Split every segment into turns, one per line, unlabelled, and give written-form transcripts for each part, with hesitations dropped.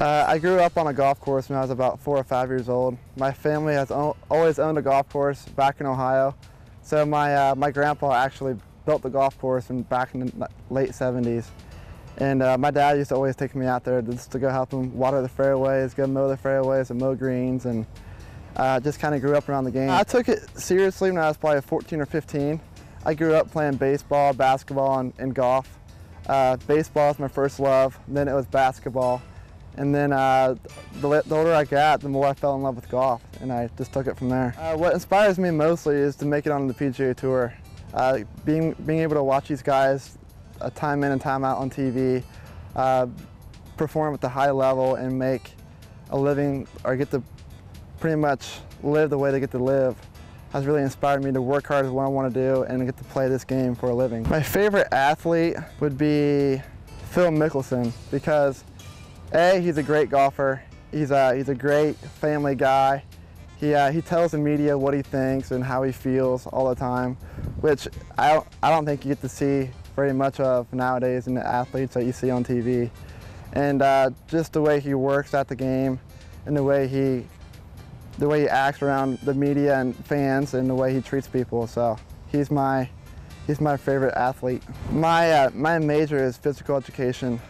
I grew up on a golf course when I was about 4 or 5 years old. My family has always owned a golf course back in Ohio. So my grandpa actually built the golf course back in the late 70s. And my dad used to always take me out there just to go help him water the fairways, go mow the fairways and mow greens, and just kind of grew up around the game. I took it seriously when I was probably 14 or 15. I grew up playing baseball, basketball, and golf. Baseball was my first love, then it was basketball. And then the older I got, the more I fell in love with golf, and I just took it from there. What inspires me mostly is to make it on the PGA Tour. Being able to watch these guys time in and time out on TV, perform at the high level and make a living, or get to pretty much live the way they get to live, has really inspired me to work hard at what I want to do and get to play this game for a living. My favorite athlete would be Phil Mickelson, because he's a great golfer. He's a great family guy. He tells the media what he thinks and how he feels all the time, which I don't think you get to see very much of nowadays in the athletes that you see on TV. And just the way he works at the game, and the way he acts around the media and fans, and the way he treats people. So he's my favorite athlete. My major is physical education.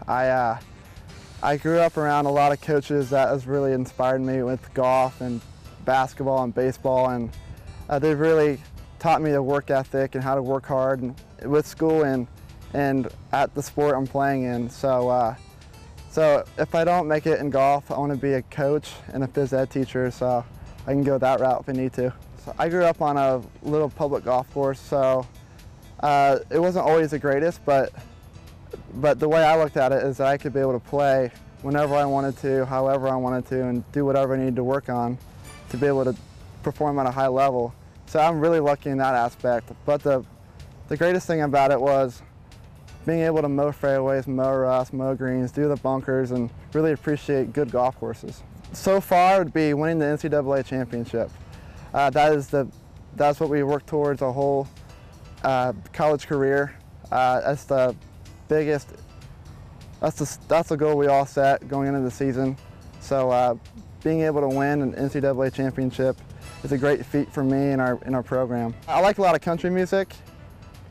I grew up around a lot of coaches that has really inspired me with golf and basketball and baseball, and they've really taught me the work ethic and how to work hard with school and at the sport I'm playing in. So if I don't make it in golf, I want to be a coach and a phys ed teacher, so I can go that route if I need to. So I grew up on a little public golf course, so it wasn't always the greatest, but the way I looked at it is that I could be able to play whenever I wanted to, however I wanted to, and do whatever I needed to work on to be able to perform at a high level. So I'm really lucky in that aspect. But the greatest thing about it was being able to mow fairways, mow roughs, mow greens, do the bunkers, and really appreciate good golf courses. So far, it would be winning the NCAA championship. That's what we work towards our whole college career. That's the biggest. That's the goal we all set going into the season. So being able to win an NCAA championship is a great feat for me in our program. I like a lot of country music,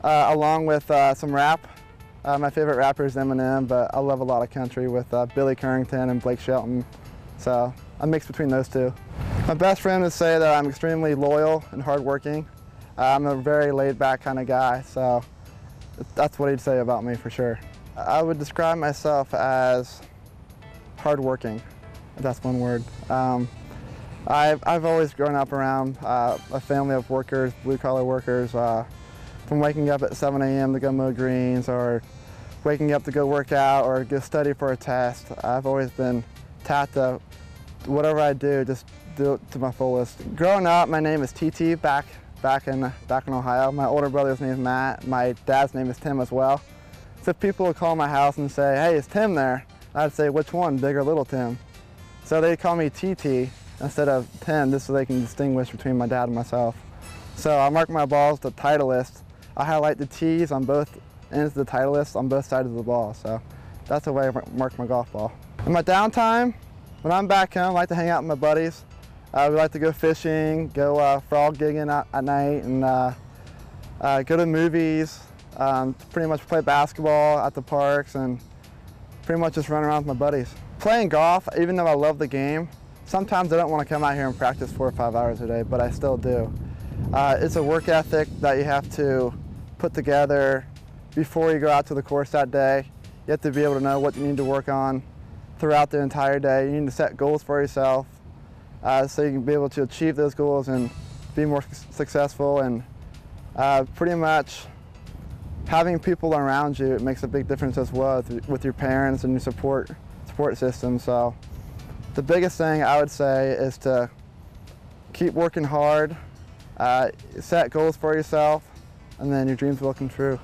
along with some rap. My favorite rapper is Eminem, but I love a lot of country with Billy Currington and Blake Shelton. So I mix between those two. My best friend would say that I'm extremely loyal and hardworking. I'm a very laid-back kind of guy, so that's what he'd say about me for sure. I would describe myself as hardworking, if that's one word. I've always grown up around a family of workers, blue-collar workers, from waking up at 7 a.m. to go mow greens, or waking up to go work out or go study for a test. I've always been taught to, whatever I do, just do it to my fullest. Growing up, my name is TT back in Ohio. My older brother's name is Matt. My dad's name is Tim as well. So people would call my house and say, "Hey, is Tim there?" I'd say, "Which one, big or little Tim?" So they call me TT instead of Tim, just so they can distinguish between my dad and myself. So I mark my balls to Titleist. I highlight the T's on both ends of the Titleist on both sides of the ball. So that's the way I mark my golf ball. In my downtime, when I'm back home, I like to hang out with my buddies. We like to go fishing, go frog gigging at night, and go to movies, pretty much play basketball at the parks, and pretty much just run around with my buddies. Playing golf, even though I love the game, sometimes I don't want to come out here and practice 4 or 5 hours a day, but I still do. It's a work ethic that you have to put together before you go out to the course that day. You have to be able to know what you need to work on throughout the entire day. You need to set goals for yourself so you can be able to achieve those goals and be more successful. And pretty much having people around you, it makes a big difference as well with your parents and your support system. So the biggest thing I would say is to keep working hard, set goals for yourself, and then your dreams will come true.